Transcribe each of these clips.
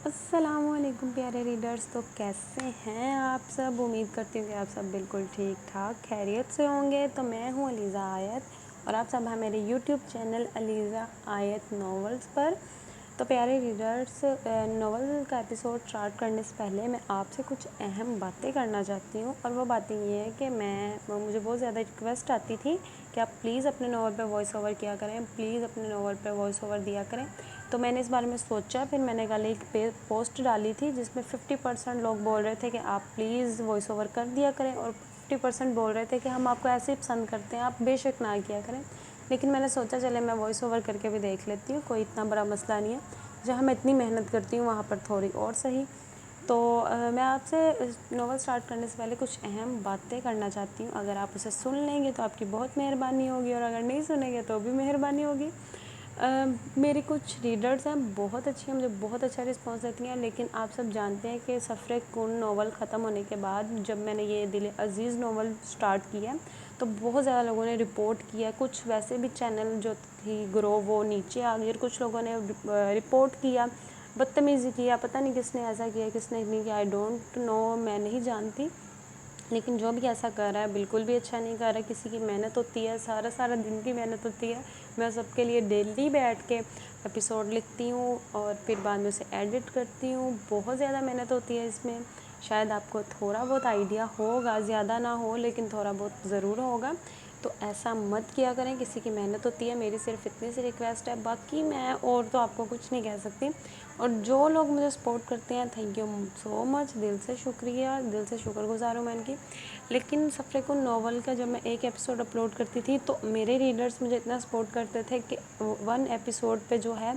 السلام علیکم پیارے ریڈرز، تو کیسے ہیں آپ سب؟ امید کرتی ہوں کہ آپ سب بالکل ٹھیک ٹھاک خیریت سے ہوں گے۔ تو میں ہوں علیزہ آیت اور آپ سب ہیں میرے یوٹیوب چینل علیزہ آیت ناولز پر۔ تو پیارے ریڈرز، ناول کا ایپیسوڈ اسٹارٹ کرنے سے پہلے میں آپ سے کچھ اہم باتیں کرنا چاہتی ہوں، اور وہ باتیں یہ ہیں کہ مجھے بہت زیادہ ریکویسٹ آتی تھی کہ آپ پلیز اپنے ناول پہ وائس اوور کیا کریں، پلیز اپنے ناول پہ وائس اوور دیا کریں۔ تو میں نے اس بارے میں سوچا، پھر میں نے کل ایک پوسٹ ڈالی تھی جس میں 50% لوگ بول رہے تھے کہ آپ پلیز وائس اوور کر دیا کریں، اور 50% بول رہے تھے کہ ہم آپ کو ایسے ہی پسند کرتے ہیں، آپ بے شک نہ کیا کریں۔ لیکن میں نے سوچا چلے میں وائس اوور کر کے بھی دیکھ لیتی ہوں، کوئی اتنا بڑا مسئلہ نہیں ہے، جہاں میں اتنی محنت کرتی ہوں وہاں پر تھوڑی اور صحیح۔ تو میں آپ سے ناول اسٹارٹ کرنے سے پہلے کچھ اہم باتیں کرنا چاہتی ہوں، اگر آپ اسے سن لیں گے تو آپ کی بہت مہربانی ہوگی، اور اگر نہیں سنیں گے تو بھی مہربانی ہوگی۔ میری کچھ ریڈرز ہیں، بہت اچھی ہیں، مجھے بہت اچھا رسپانس دیتی ہیں، لیکن آپ سب جانتے ہیں کہ سفر کن ناول ختم ہونے کے بعد جب میں نے یہ دل عزیز ناول سٹارٹ کیا تو بہت زیادہ لوگوں نے رپورٹ کیا، کچھ ویسے بھی چینل جو تھی گرو وہ نیچے آ گئی، اور کچھ لوگوں نے رپورٹ کیا، بدتمیزی کیا، پتہ نہیں کس نے ایسا کیا کس نے نہیں کیا، آئی ڈونٹ نو، میں نہیں جانتی، لیکن جو بھی ایسا کر رہا ہے بالکل بھی اچھا نہیں کر رہا ہے۔ کسی کی محنت ہوتی ہے، سارا دن کی محنت ہوتی ہے، میں سب کے لیے ڈیلی بیٹھ کے ایپیسوڈ لکھتی ہوں اور پھر بعد میں اسے ایڈٹ کرتی ہوں، بہت زیادہ محنت ہوتی ہے اس میں۔ شاید آپ کو تھوڑا بہت آئیڈیا ہوگا، زیادہ نہ ہو لیکن تھوڑا بہت ضرور ہوگا، تو ایسا مت کیا کریں، کسی کی محنت ہوتی ہے۔ میری صرف اتنی سی ریکویسٹ ہے، باقی میں اور تو آپ کو کچھ نہیں کہہ سکتی۔ اور جو لوگ مجھے سپورٹ کرتے ہیں، تھینک یو سو مچ، دل سے شکریہ، دل سے شکر گزار ہوں میں ان کی۔ لیکن سفر کن ناول کا جب میں ایک ایپیسوڈ اپلوڈ کرتی تھی تو میرے ریڈرز مجھے اتنا سپورٹ کرتے تھے کہ 1 ایپیسوڈ پہ جو ہے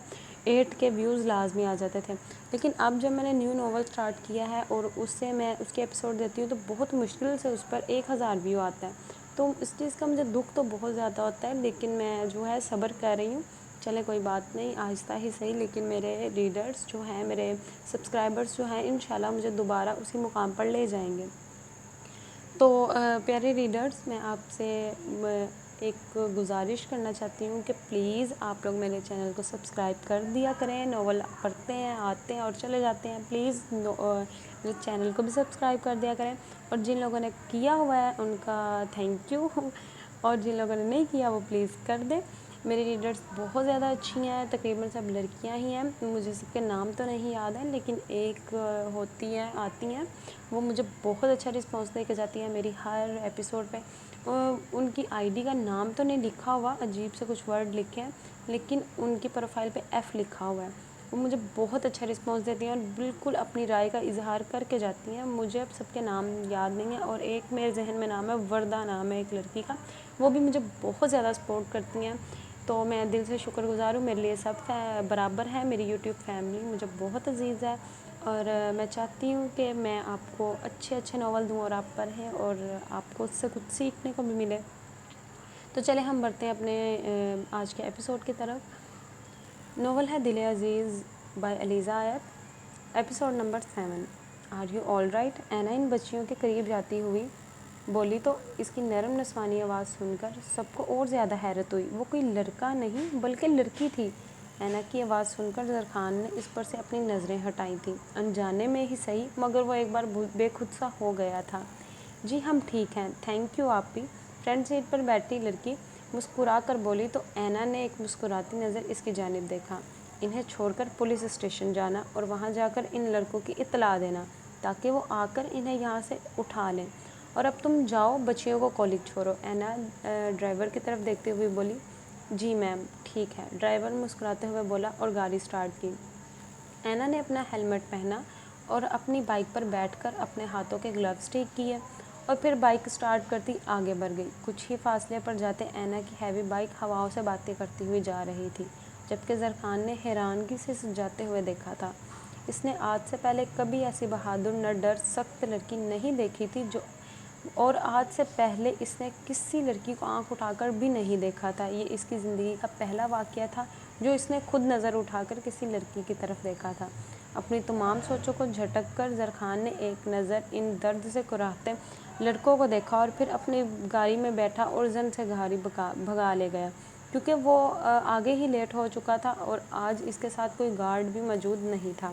8 کے ویوز لازمی آ جاتے تھے۔ لیکن اب جب میں نے نیو ناول سٹارٹ کیا ہے اور اس سے میں اس کے ایپیسوڈ دیتی ہوں تو بہت مشکل سے اس پر 1000 ویو آتا ہے، تو اس چیز کا مجھے دکھ تو بہت زیادہ ہوتا ہے، لیکن میں جو ہے صبر کر رہی ہوں، چلے کوئی بات نہیں، آہستہ ہی صحیح، لیکن میرے ریڈرز جو ہیں، میرے سبسکرائبرز جو ہیں، انشاءاللہ مجھے دوبارہ اسی مقام پر لے جائیں گے۔ تو پیارے ریڈرز، میں آپ سے ایک گزارش کرنا چاہتی ہوں کہ پلیز آپ لوگ میرے چینل کو سبسکرائب کر دیا کریں، ناول پڑھتے ہیں، آتے ہیں اور چلے جاتے ہیں، پلیز میرے چینل کو بھی سبسکرائب کر دیا کریں، اور جن لوگوں نے کیا ہوا ہے ان کا تھینک یو، اور جن لوگوں نے نہیں کیا وہ پلیز کر دیں۔ میری ریڈرز بہت زیادہ اچھی ہیں، تقریباً سب لڑکیاں ہی ہیں، مجھے سب کے نام تو نہیں یاد ہیں، لیکن ایک ہوتی ہیں، آتی ہیں، وہ مجھے بہت اچھا رسپانس دے کے جاتی ہے میری ہر ایپیسوڈ پہ۔ ان کی آئی ڈی کا نام تو نہیں لکھا ہوا، عجیب سے کچھ ورڈ لکھے ہیں، لیکن ان کی پروفائل پہ ایف لکھا ہوا ہے، وہ مجھے بہت اچھا رسپانس دیتی ہیں اور بالکل اپنی رائے کا اظہار کر کے جاتی ہیں۔ مجھے اب سب کے نام یاد نہیں ہیں، اور ایک میرے ذہن میں نام ہے، وردہ نام ہے ایک لڑکی کا، وہ بھی مجھے بہت زیادہ سپورٹ کرتی ہیں، تو میں دل سے شکر گزار ہوں، میرے لیے سب برابر ہے، میری یوٹیوب فیملی مجھے بہت عزیز ہے، اور میں چاہتی ہوں کہ میں آپ کو اچھے ناول دوں اور آپ پڑھیں اور آپ کو اس سے کچھ سیکھنے کو بھی ملے۔ تو چلے ہم بڑھتے ہیں اپنے آج کے ایپیسوڈ کی طرف۔ ناول ہے دل عزیز بائی Alizeh Ayat, episode number 7۔ Are you all right? اینا ان بچیوں کے قریب جاتی ہوئی بولی تو اس کی نرم نسوانی آواز سن کر سب کو اور زیادہ حیرت ہوئی، وہ کوئی لڑکا نہیں بلکہ لڑکی تھی۔ اینا کی آواز سن کر زرخان نے اس پر سے اپنی نظریں ہٹائی تھیں، انجانے میں ہی صحیح، مگر وہ ایک بار بے خود سا ہو گیا تھا۔ جی ہم ٹھیک ہیں، تھینک یو آپی، فرنٹ سیٹ پر بیٹھی لڑکی مسکرا کر بولی تو اینا نے ایک مسکراتی نظر اس کی جانب دیکھا۔ انہیں چھوڑ کر پولیس اسٹیشن جانا اور وہاں جا کر ان لڑکوں کی اطلاع دینا تاکہ وہ آ کر انہیں یہاں سے اٹھا لیں، اور اب تم جاؤ بچیوں کو کالج چھوڑو۔ اینا ڈرائیور کی طرف دیکھتے ہوئے بولی جی میم ٹھیک ہے، ڈرائیور مسکراتے ہوئے بولا اور گاڑی سٹارٹ کی۔ اینا نے اپنا ہیلمٹ پہنا اور اپنی بائک پر بیٹھ کر اپنے ہاتھوں کے گلوز ٹھیک کیے اور پھر بائک سٹارٹ کرتی آگے بڑھ گئی۔ کچھ ہی فاصلے پر جاتے اینا کی ہیوی بائک ہواؤں سے باتیں کرتی ہوئی جا رہی تھی، جبکہ زرخان نے حیرانگی سے جاتے ہوئے دیکھا تھا۔ اس نے آج سے پہلے کبھی ایسی بہادر نہ ڈر سخت لڑکی نہیں دیکھی تھی، اور آج سے پہلے اس نے کسی لڑکی کو آنکھ اٹھا کر بھی نہیں دیکھا تھا۔ یہ اس کی زندگی کا پہلا واقعہ تھا جو اس نے خود نظر اٹھا کر کسی لڑکی کی طرف دیکھا تھا۔ اپنی تمام سوچوں کو جھٹک کر زرخان نے ایک نظر ان درد سے کراہتے لڑکوں کو دیکھا اور پھر اپنی گاڑی میں بیٹھا اور زن سے گاڑی بھگا لے گیا، کیونکہ وہ آگے ہی لیٹ ہو چکا تھا اور آج اس کے ساتھ کوئی گارڈ بھی موجود نہیں تھا۔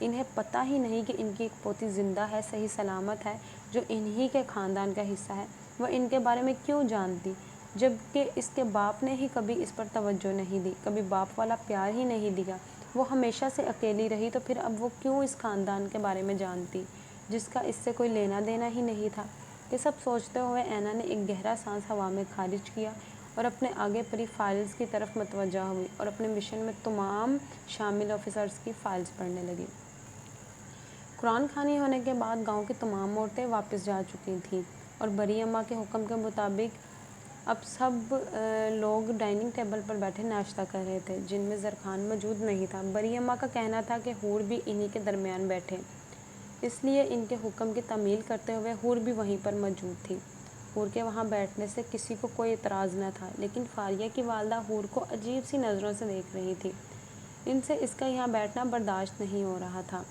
انہیں پتہ ہی نہیں کہ ان کی ایک پوتی زندہ ہے، صحیح سلامت ہے، جو انہی کے خاندان کا حصہ ہے۔ وہ ان کے بارے میں کیوں جانتی، جبکہ اس کے باپ نے ہی کبھی اس پر توجہ نہیں دی، کبھی باپ والا پیار ہی نہیں دیا۔ وہ ہمیشہ سے اکیلی رہی، تو پھر اب وہ کیوں اس خاندان کے بارے میں جانتی، جس کا اس سے کوئی لینا دینا ہی نہیں تھا۔ یہ سب سوچتے ہوئے اینا نے ایک گہرا سانس ہوا میں خارج کیا اور اپنے آگے پڑی فائلز کی طرف متوجہ ہوئی اور اپنے مشن میں تمام شامل آفیسرز کی فائلز پڑھنے لگی۔ قرآن خوانی ہونے کے بعد گاؤں کی تمام عورتیں واپس جا چکی تھیں اور بری اماں کے حکم کے مطابق اب سب لوگ ڈائننگ ٹیبل پر بیٹھے ناشتہ کر رہے تھے، جن میں زرخان موجود نہیں تھا۔ بری اماں کا کہنا تھا کہ حور بھی انہی کے درمیان بیٹھے، اس لیے ان کے حکم کی تعمیل کرتے ہوئے حور بھی وہیں پر موجود تھی۔ حور کے وہاں بیٹھنے سے کسی کو کوئی اعتراض نہ تھا، لیکن فاریہ کی والدہ حور کو عجیب سی نظروں سے دیکھ رہی تھی۔ ان سے اس کا یہاں بیٹھنا برداشت نہیں ہو رہا تھا۔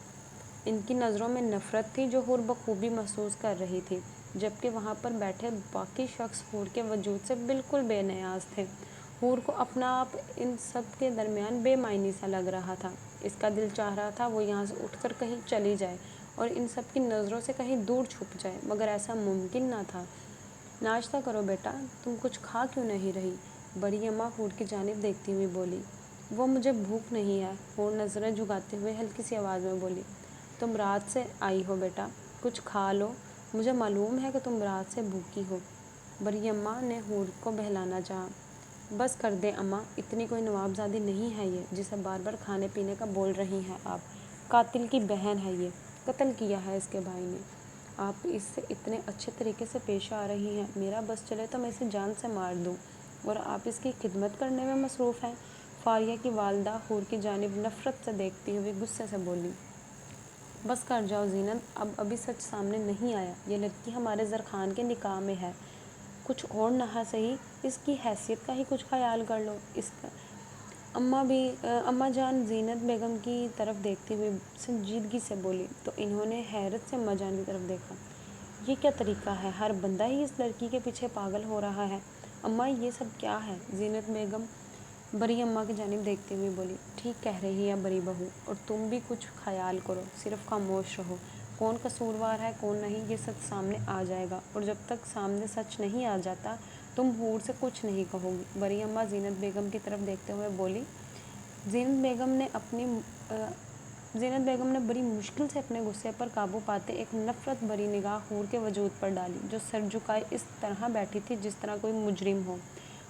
ان کی نظروں میں نفرت تھی جو حور بخوبی محسوس کر رہی تھی، جبکہ وہاں پر بیٹھے باقی شخص حور کے وجود سے بالکل بے نیاز تھے۔ حور کو اپنا آپ ان سب کے درمیان بے معنی سا لگ رہا تھا۔ اس کا دل چاہ رہا تھا وہ یہاں سے اٹھ کر کہیں چلی جائے اور ان سب کی نظروں سے کہیں دور چھپ جائے، مگر ایسا ممکن نہ تھا۔ ناشتہ کرو بیٹا، تم کچھ کھا کیوں نہیں رہی؟ بڑی اماں حور کی جانب دیکھتی ہوئی بولی۔ وہ مجھے بھوک نہیں ہے، حور نظریں جھکاتے ہوئے ہلکی سی آواز میں بولی۔ تم رات سے آئی ہو بیٹا، کچھ کھا لو، مجھے معلوم ہے کہ تم رات سے بھوکی ہو۔ بڑی اماں نے حور کو بہلانا چاہا۔ بس کر دیں اماں، اتنی کوئی نوابزادی نہیں ہے یہ، جسے بار بار کھانے پینے کا بول رہی ہیں آپ۔ قاتل کی بہن ہے یہ، قتل کیا ہے اس کے بھائی نے۔ آپ اس سے اتنے اچھے طریقے سے پیش آ رہی ہیں، میرا بس چلے تو میں اسے جان سے مار دوں، اور آپ اس کی خدمت کرنے میں مصروف ہیں۔ فاریہ کی والدہ حور کی جانب نفرت سے دیکھتی ہوئی غصے سے بولی۔ بس کر جاؤ زینت، اب ابھی سچ سامنے نہیں آیا، یہ لڑکی ہمارے زرخان کے نکاح میں ہے، کچھ اور نہ سہی اس کی حیثیت کا ہی کچھ خیال کر لو۔ اس کا اماں جان زینت بیگم کی طرف دیکھتی ہوئی سنجیدگی سے بولی، تو انہوں نے حیرت سے اماں جان کی طرف دیکھا۔ یہ کیا طریقہ ہے، ہر بندہ ہی اس لڑکی کے پیچھے پاگل ہو رہا ہے۔ اماں یہ سب کیا ہے؟ زینت بیگم بڑی اماں کی جانب دیکھتی ہوئی بولی۔ ٹھیک کہہ رہی ہے بڑی بہو، اور تم بھی کچھ خیال کرو، صرف خاموش رہو، کون قصوروار ہے کون نہیں یہ سچ سامنے آ جائے گا، اور جب تک سامنے سچ نہیں آ جاتا تم حور سے کچھ نہیں کہو گی۔ بڑی اماں زینت بیگم کی طرف دیکھتے ہوئے بولی۔ زینت بیگم نے بڑی مشکل سے اپنے غصے پر قابو پاتے ایک نفرت بھری نگاہ حور کے وجود پر ڈالی، جو سر جھکائے اس طرح بیٹھی تھی جس طرح کوئی مجرم ہو،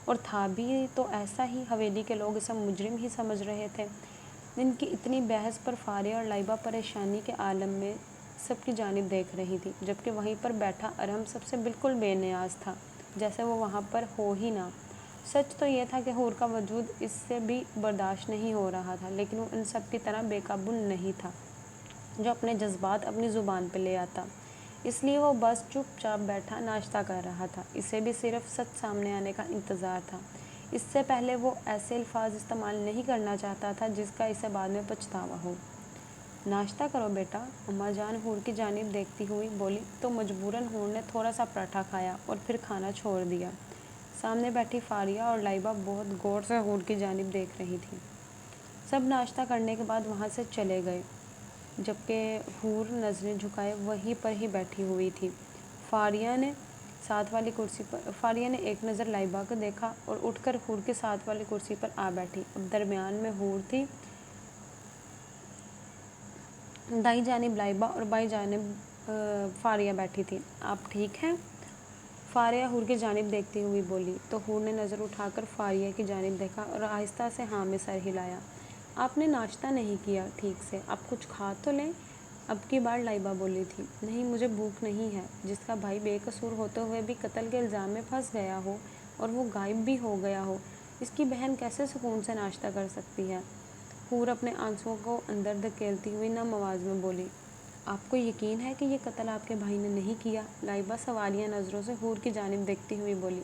اور تھا بھی تو ایسا ہی، حویلی کے لوگ اسے مجرم ہی سمجھ رہے تھے۔ ان کی اتنی بحث پر فاریہ اور لائبہ پریشانی کے عالم میں سب کی جانب دیکھ رہی تھی، جبکہ وہیں پر بیٹھا ارحم سب سے بالکل بے نیاز تھا، جیسے وہ وہاں پر ہو ہی نہ۔ سچ تو یہ تھا کہ حور کا وجود اس سے بھی برداشت نہیں ہو رہا تھا، لیکن وہ ان سب کی طرح بے قابو نہیں تھا جو اپنے جذبات اپنی زبان پہ لے آتا، اس لیے وہ بس چپ چاپ بیٹھا ناشتہ کر رہا تھا۔ اسے بھی صرف سچ سامنے آنے کا انتظار تھا، اس سے پہلے وہ ایسے الفاظ استعمال نہیں کرنا چاہتا تھا جس کا اسے بعد میں پچھتاوا ہو۔ ناشتہ کرو بیٹا، اماں جان حور کی جانب دیکھتی ہوئی بولی تو مجبوراً حور نے تھوڑا سا پراٹھا کھایا اور پھر کھانا چھوڑ دیا۔ سامنے بیٹھی فاریہ اور لائبہ بہت غور سے حور کی جانب دیکھ رہی تھی۔ سب ناشتہ کرنے کے بعد وہاں سے چلے گئے، جبکہ حور نظریں جھکائے وہیں پر ہی بیٹھی ہوئی تھی۔ فاریہ نے ایک نظر لائبہ کو دیکھا اور اٹھ کر حور کے ساتھ والی کرسی پر آ بیٹھی۔ اب درمیان میں حور تھی، دائیں جانب لائبہ اور بائیں جانب فاریہ بیٹھی تھی۔ آپ ٹھیک ہیں؟ فاریہ حور کی جانب دیکھتی ہوئی بولی، تو حور نے نظر اٹھا کر فاریہ کی جانب دیکھا اور آہستہ سے ہاں میں سر ہلایا۔ آپ نے ناشتہ نہیں کیا ٹھیک سے، آپ کچھ کھا تو لیں۔ اب کی بار لائبہ بولی تھی۔ نہیں، مجھے بھوک نہیں ہے۔ جس کا بھائی بے قصور ہوتے ہوئے بھی قتل کے الزام میں پھنس گیا ہو اور وہ غائب بھی ہو گیا ہو، اس کی بہن کیسے سکون سے ناشتہ کر سکتی ہے؟ حور اپنے آنسوؤں کو اندر دھکیلتی ہوئی نم آواز میں بولی۔ آپ کو یقین ہے کہ یہ قتل آپ کے بھائی نے نہیں کیا؟ لائبہ سوالیہ نظروں سے حور کی جانب دیکھتی ہوئی بولی۔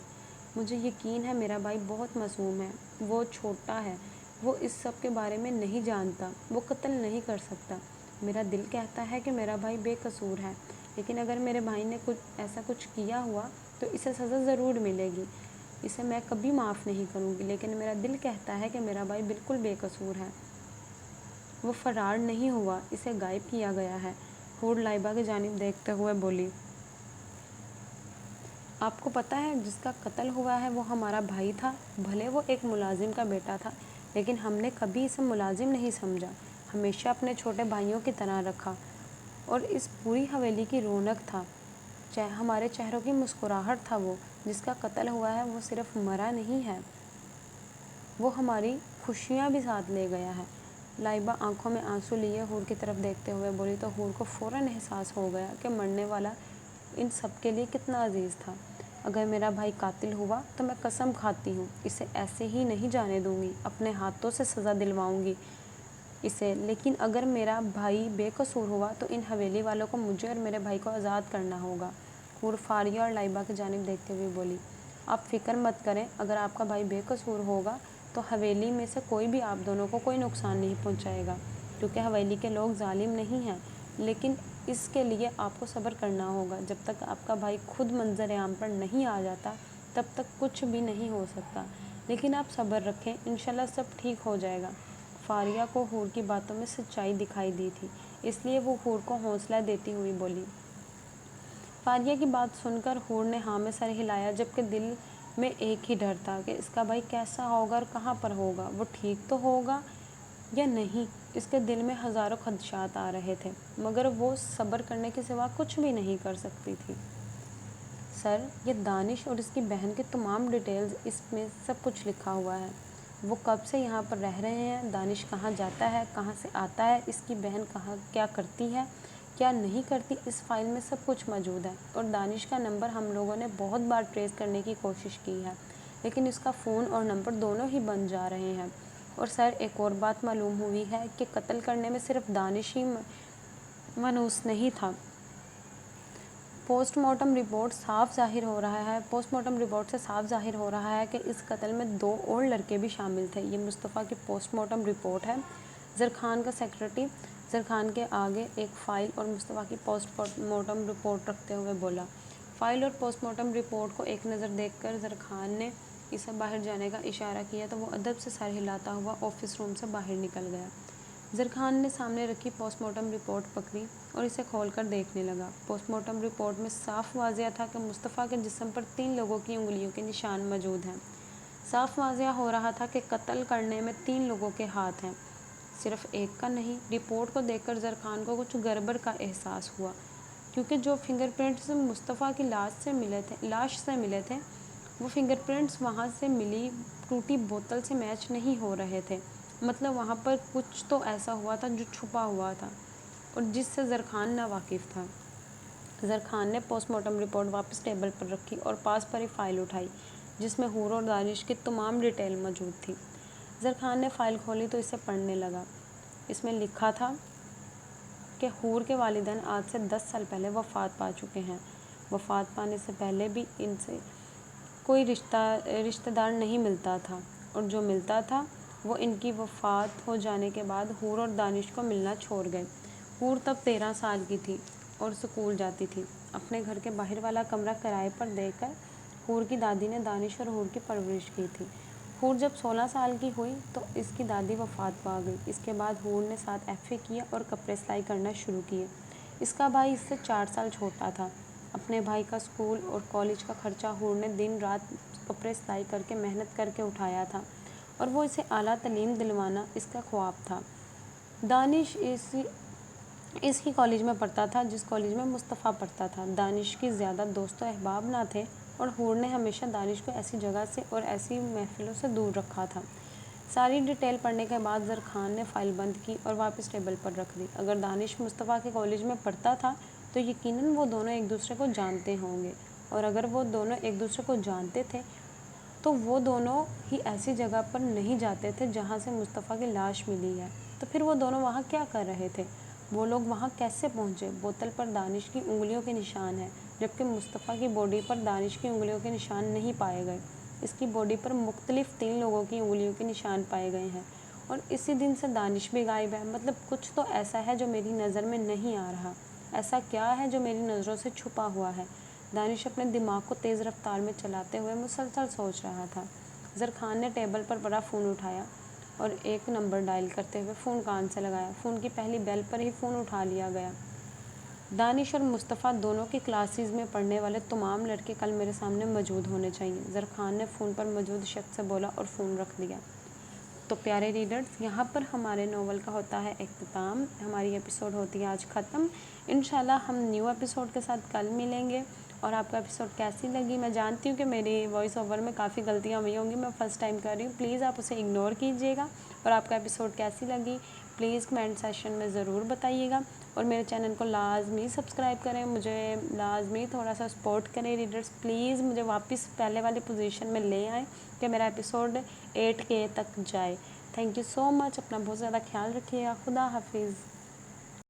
مجھے یقین ہے، میرا بھائی بہت معصوم ہے، وہ چھوٹا ہے، وہ اس سب کے بارے میں نہیں جانتا، وہ قتل نہیں کر سکتا۔ میرا دل کہتا ہے کہ میرا بھائی بے قصور ہے، لیکن اگر میرے بھائی نے ایسا کچھ کیا ہوا تو اسے سزا ضرور ملے گی، اسے میں کبھی معاف نہیں کروں گی، لیکن میرا دل کہتا ہے کہ میرا بھائی بالکل بے قصور ہے۔ وہ فرار نہیں ہوا، اسے غائب کیا گیا ہے۔ حور لائبہ کی جانب دیکھتے ہوئے بولی، آپ کو پتہ ہے جس کا قتل ہوا ہے وہ ہمارا بھائی تھا، بھلے وہ ایک ملازم کا بیٹا تھا، لیکن ہم نے کبھی اسے ملازم نہیں سمجھا، ہمیشہ اپنے چھوٹے بھائیوں کی طرح رکھا، اور اس پوری حویلی کی رونق تھا، ہمارے چہروں کی مسکراہٹ تھا۔ وہ جس کا قتل ہوا ہے وہ صرف مرا نہیں ہے، وہ ہماری خوشیاں بھی ساتھ لے گیا ہے۔ لائبہ آنکھوں میں آنسو لیے حور کی طرف دیکھتے ہوئے بولی تو حور کو فوراً احساس ہو گیا کہ مرنے والا ان سب کے لیے کتنا عزیز تھا۔ اگر میرا بھائی قاتل ہوا تو میں قسم کھاتی ہوں اسے ایسے ہی نہیں جانے دوں گی، اپنے ہاتھوں سے سزا دلواؤں گی اسے، لیکن اگر میرا بھائی بے قصور ہوا تو ان حویلی والوں کو مجھے اور میرے بھائی کو آزاد کرنا ہوگا۔ حور فاریہ اور لائبہ کی جانب دیکھتے ہوئے بولی، آپ فکر مت کریں، اگر آپ کا بھائی بے قصور ہوگا تو حویلی میں سے کوئی بھی آپ دونوں کو کوئی نقصان نہیں پہنچائے گا، کیونکہ حویلی کے لوگ ظالم نہیں ہیں، لیکن اس کے لیے آپ کو صبر کرنا ہوگا۔ جب تک آپ کا بھائی خود منظر عام پر نہیں آ جاتا تب تک کچھ بھی نہیں ہو سکتا، لیکن آپ صبر رکھیں، انشاءاللہ سب ٹھیک ہو جائے گا۔ فاریہ کو حور کی باتوں میں سچائی دکھائی دی تھی، اس لیے وہ حور کو حوصلہ دیتی ہوئی بولی۔ فاریہ کی بات سن کر حور نے ہاں میں سر ہلایا، جبکہ دل میں ایک ہی ڈر تھا کہ اس کا بھائی کیسا ہوگا اور کہاں پر ہوگا، وہ ٹھیک تو ہوگا یا نہیں۔ اس کے دل میں ہزاروں خدشات آ رہے تھے، مگر وہ صبر کرنے کے سوا کچھ بھی نہیں کر سکتی تھی۔ سر، یہ دانش اور اس کی بہن کی تمام ڈیٹیلز اس میں سب کچھ لکھا ہوا ہے، وہ کب سے یہاں پر رہ رہے ہیں، دانش کہاں جاتا ہے، کہاں سے آتا ہے، اس کی بہن کیا کرتی ہے، کیا نہیں کرتی، اس فائل میں سب کچھ موجود ہے، اور دانش کا نمبر ہم لوگوں نے بہت بار ٹریس کرنے کی کوشش کی ہے، لیکن اس کا فون اور نمبر دونوں ہی بند جا رہے ہیں۔ اور سر، ایک اور بات معلوم ہوئی ہے کہ قتل کرنے میں صرف دانش ہی منوس نہیں تھا۔ پوسٹ مارٹم رپورٹ سے صاف ظاہر ہو رہا ہے کہ اس قتل میں 2 اور لڑکے بھی شامل تھے۔ یہ مصطفیٰ کی پوسٹ مارٹم رپورٹ ہے۔ زرخان کا سیکرٹری زرخان کے آگے ایک فائل اور مصطفیٰ کی پوسٹ مارٹم رپورٹ رکھتے ہوئے بولا۔ فائل اور پوسٹ مارٹم رپورٹ کو ایک نظر دیکھ کر زرخان نے اسے باہر جانے کا اشارہ کیا تو وہ ادب سے سر ہلاتا ہوا آفس روم سے باہر نکل گیا۔ زرخان نے سامنے رکھی پوسٹ مارٹم رپورٹ پکڑی اور اسے کھول کر دیکھنے لگا۔ پوسٹ مارٹم رپورٹ میں صاف واضح تھا کہ مصطفیٰ کے جسم پر 3 لوگوں کی انگلیوں کے نشان موجود ہیں۔ صاف واضح ہو رہا تھا کہ قتل کرنے میں 3 لوگوں کے ہاتھ ہیں، صرف ایک کا نہیں۔ رپورٹ کو دیکھ کر زرخان کو کچھ گڑبڑ کا احساس ہوا، کیونکہ جو فنگر پرنٹس مصطفیٰ کی لاش سے ملے تھے وہ فنگر پرنٹس وہاں سے ملی ٹوٹی بوتل سے میچ نہیں ہو رہے تھے، مطلب وہاں پر کچھ تو ایسا ہوا تھا جو چھپا ہوا تھا اور جس سے زرخان ناواقف تھا۔ زرخان نے پوسٹ مارٹم رپورٹ واپس ٹیبل پر رکھی اور پاس پر ایک فائل اٹھائی جس میں حور اور دانش کی تمام ڈیٹیل موجود تھی۔ زرخان نے فائل کھولی تو اسے پڑھنے لگا۔ اس میں لکھا تھا کہ حور کے والدین آج سے 10 سال پہلے وفات پا چکے ہیں۔ وفات پانے سے پہلے بھی ان سے کوئی رشتہ دار نہیں ملتا تھا، اور جو ملتا تھا وہ ان کی وفات ہو جانے کے بعد حور اور دانش کو ملنا چھوڑ گئے۔ حور تب 13 سال کی تھی اور اسکول جاتی تھی۔ اپنے گھر کے باہر والا کمرہ کرائے پر دے کر حور کی دادی نے دانش اور حور کی پرورش کی تھی۔ حور جب 16 سال کی ہوئی تو اس کی دادی وفات پا گئی۔ اس کے بعد حور نے 7 FA کیا اور کپڑے سلائی کرنا شروع کیے۔ اس کا بھائی اس سے 4 سال چھوٹا تھا۔ اپنے بھائی کا اسکول اور کالج کا خرچہ حور نے دن رات کپڑے سلائی کر کے محنت کر کے اٹھایا تھا، اور وہ اسے اعلیٰ تعلیم دلوانا اس کا خواب تھا۔ دانش اس کی کالج میں پڑھتا تھا جس کالج میں مصطفیٰ پڑھتا تھا۔ دانش کی زیادہ دوست و احباب نہ تھے اور حور نے ہمیشہ دانش کو ایسی جگہ سے اور ایسی محفلوں سے دور رکھا تھا۔ ساری ڈیٹیل پڑھنے کے بعد زرخان نے فائل بند کی اور واپس ٹیبل پر رکھ دی۔ اگر دانش مصطفیٰ کے کالج میں پڑھتا تھا تو یقیناً وہ دونوں ایک دوسرے کو جانتے ہوں گے، اور اگر وہ دونوں ایک دوسرے کو جانتے تھے تو وہ دونوں ہی ایسی جگہ پر نہیں جاتے تھے جہاں سے مصطفیٰ کی لاش ملی ہے، تو پھر وہ دونوں وہاں کیا کر رہے تھے؟ وہ لوگ وہاں کیسے پہنچے؟ بوتل پر دانش کی انگلیوں کے نشان ہیں، جبکہ مصطفیٰ کی باڈی پر دانش کی انگلیوں کے نشان نہیں پائے گئے۔ اس کی باڈی پر مختلف 3 لوگوں کی انگلیوں کے نشان پائے گئے ہیں، اور اسی دن سے دانش بھی غائب ہے۔ مطلب کچھ تو ایسا ہے جو میری نظر میں نہیں آ رہا۔ ایسا کیا ہے جو میری نظروں سے چھپا ہوا ہے؟ دانش اپنے دماغ کو تیز رفتار میں چلاتے ہوئے مسلسل سوچ رہا تھا۔ زرخان نے ٹیبل پر پڑا فون اٹھایا اور ایک نمبر ڈائل کرتے ہوئے فون کان سے لگایا۔ فون کی پہلی بیل پر ہی فون اٹھا لیا گیا۔ دانش اور مصطفیٰ دونوں کی کلاسز میں پڑھنے والے تمام لڑکے کل میرے سامنے موجود ہونے چاہیے، زرخان نے فون پر موجود شخص سے بولا اور فون رکھ دیا۔ تو پیارے ریڈرز، یہاں پر ہمارے ناول کا ہوتا ہے اختتام، ہماری ایپیسوڈ ہوتی ہے آج ختم۔ انشاءاللہ ہم نیو ایپیسوڈ کے ساتھ کل ملیں گے۔ اور آپ کو ایپیسوڈ کیسی لگی؟ میں جانتی ہوں کہ میری وائس اوور میں کافی غلطیاں ہوئی ہوں گی، میں فرسٹ ٹائم کر رہی ہوں، پلیز آپ اسے اگنور کیجیے گا۔ اور آپ کا ایپیسوڈ کیسی لگی پلیز کمنٹ سیشن میں ضرور بتائیے گا، اور میرے چینل کو لازمی سبسکرائب کریں، مجھے لازمی تھوڑا سا سپورٹ کریں ریڈرز، پلیز مجھے واپس پہلے والے پوزیشن میں لے آئیں کہ میرا ایپیسوڈ 8K تک جائے۔ تھینک یو سو مچ، اپنا بہت زیادہ خیال رکھیے گا، خدا حافظ۔